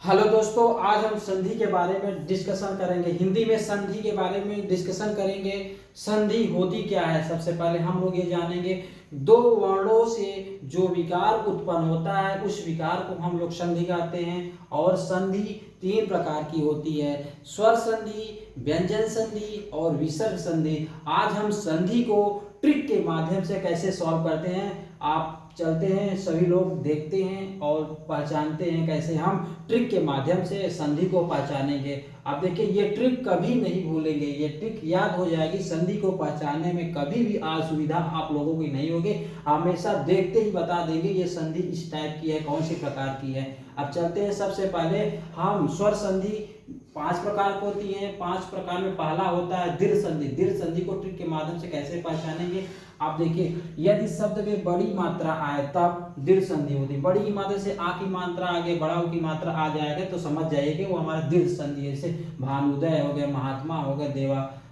Hello दोस्तों, आज हम संधि के बारे में डिस्कशन करेंगे। हिंदी में संधि के बारे में डिस्कशन करेंगे। संधि होती क्या है, सबसे पहले हम लोग ये जानेंगे। दो वर्णों से जो विकार उत्पन्न होता है उस विकार को हम लोग संधि कहते हैं। और संधि तीन प्रकार की होती है, स्वर संधि, व्यंजन संधि और विसर्ग संधि। आज हम संधि को ट्रिक के माध्यम से कैसे सॉल्व करते हैं, आप चलते हैं, सभी लोग देखते हैं और पहचानते हैं कैसे हम ट्रिक के माध्यम से संधि को पहचानेंगे। आप देखिए, ये ट्रिक कभी नहीं भूलेंगे, ये ट्रिक याद हो जाएगी। संधि को पहचानने में कभी भी असुविधा आप लोगों की नहीं होगी, हमेशा देखते ही बता देंगे ये संधि इस टाइप की है, कौन सी प्रकार की है। अब चलते हैं, सबसे पहले हम स्वर संधि 5 प्रकार की होती है। 5 प्रकार में पहला होता है दीर्घ संधि। दीर्घ संधि को ट्रिक के माध्यम से कैसे पहचानेंगे, आप देखिए, यदि शब्द में बड़ी मात्रा आए तब दीर्घ संधि होती है। बड़ी की मात्रा से आ की मात्रा आगे बड़ा की मात्रा आ जाएगा तो समझ जाइए वो हमारा दीर्घ संधि है। जैसे भानुदय हो गया, महात्मा हो गया,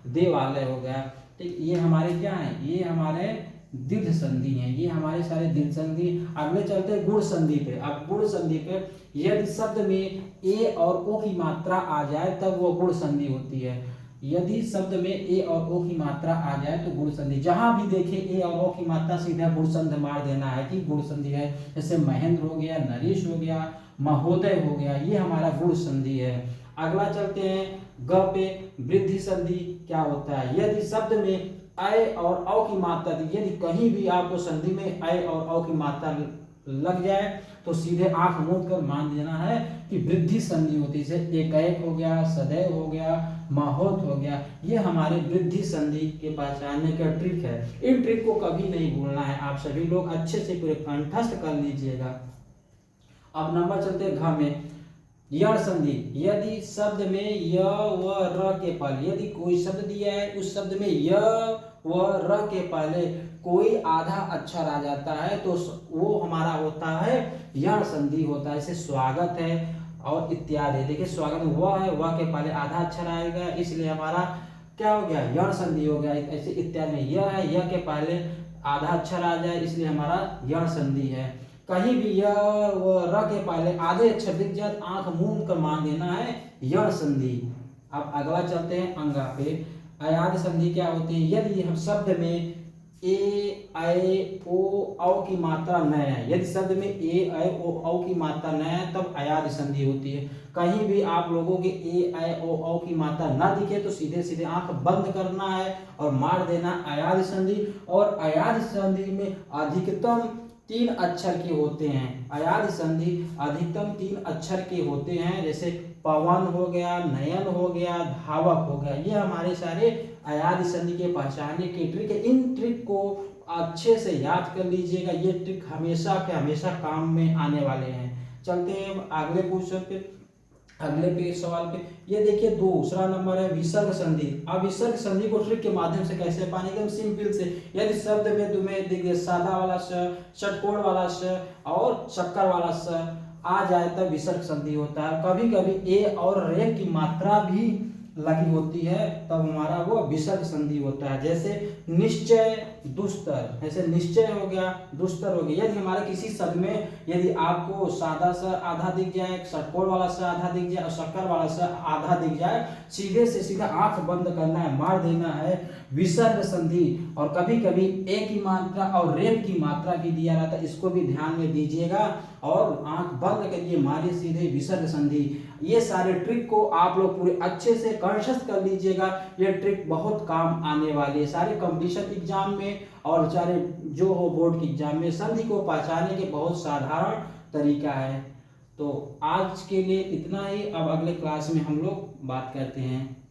देवालय हो गया, ठीक, ये हमारे क्या है, ये हमारे दीर्घ संधि हैं, ये हमारे सारे दीर्घ संधि। अगले चलते हैं गुण संधि पे। अब गुण संधि पे यदि शब्द में ए और ओ की मात्रा आ जाए तब वो गुण संधि होती है। यदि शब्द में ए और ओ की मात्रा आ जाए तो गुण संधि। जहां भी देखे ए और ओ की मात्रा सीधा गुण संधि मार देना है कि गुण संधि है। जैसे महेंद्र हो गया, नरेश हो गया, महोदय हो गया, ये हमारा गुण संधि है। अगला चलते हैं ग पे, वृद्धि संधि क्या होता है। यदि शब्द में अय और औ की मात्रा, यदि कहीं भी आपको संधि में अय और औ की मात्रा लग जाए तो सीधे आंख मूंद कर मान देना है कि वृद्धि संधि होती है। जैसे एकाएक हो गया, सदैव हो गया, माहोत हो गया, ये हमारे वृद्धि संधि के पहचानने का ट्रिक है। इन ट्रिक को कभी नहीं भूलना है, आप सभी लोग अच्छे से पूरे कंठस्थ कर लीजिएगा। अब नंबर चलते हैं घ में, यण संधि। यदि शब्द में य व र के पहले यदि कोई शब्द दिया है, उस शब्द में य व र के पहले कोई आधा अक्षर आ जाता है तो वो हमारा होता है यण संधि होता है। जैसे स्वागत है और इत्यादि। देखिए, स्वागत में व है, व के पहले आधा अक्षर आएगा, इसलिए हमारा क्या हो गया, यण संधि हो गया। ऐसे इत्यादि में यह है, यह के पहले आधा अक्षर आ जाए इसलिए हमारा यण संधि है। कहीं भी य व र के पहले आधे अक्षर दिख जाए आंख मूंद कर मान देना है यण संधि। अब अगला चलते हैं अंगा पे। अयाद संधि क्या होती है। यदि हम शब्द में ए ऐ ओ औ की मात्रा न है, यदि शब्द में ए ऐ ओ औ की मात्रा न है तब अयाद संधि होती है। कहीं भी आप लोगों के ए ऐ ओ औ की मात्रा ना दिखे तो सीधे सीधे आंख बंद करना है और मार देना अयाद संधि। और अयाद संधि में अधिकतम 3 अक्षर के होते हैं। अयाद संधि अधिकतम 3 अक्षर के होते हैं। जैसे पवन हो गया, नयन हो गया, धावक हो गया, ये हमारे सारे अयाद संधि के पहचानने के ट्रिक है। इन ट्रिक को अच्छे से याद कर लीजिएगा, ये ट्रिक हमेशा के हमेशा काम में आने वाले हैं। चलते हैं अगले क्वेश्चन पे, अगले सवाल पे। ये देखिए, दूसरा नंबर है विसर्ग संधि। अब विसर्ग संधि को ट्रिक के माध्यम से कैसे पाने, एकदम सिंपल से। यदि शब्द में तुम्हें देखिए सादा वाला स, षटकोण वाला स और शक्कर वाला स आ जाए तब विसर्ग संधि होता है। कभी कभी ए और रे की मात्रा भी लगी होती है तब हमारा वो विसर्ग संधि होता है। जैसे निश्चय, दुस्तर, जैसे निश्चय हो गया, दुस्तर हो गया। यदि हमारे किसी शब्द में यदि आपको सादा सा आधा दिख जाए, षटकोण वाला सा आधा दिख जाए और शक्कर वाला सा आधा दिख जाए, सीधे से सीधा आंख बंद करना है, मार देना है विसर्ग संधि। और कभी कभी ए की मात्रा और रेप की मात्रा भी दिया रहता है, इसको भी ध्यान में दीजिएगा और आंख बंद करिए, मारिए सीधे विसर्ग संधि। ये सारे ट्रिक को आप लोग पूरे अच्छे से कंठस्थ कर लीजिएगा, ये ट्रिक बहुत काम आने वाली है सारे कंपटीशन एग्जाम में और सारे जो हो बोर्ड के एग्जाम में। संधि को पहचानने के बहुत साधारण तरीका है। तो आज के लिए इतना ही, अब अगले क्लास में हम लोग बात करते हैं।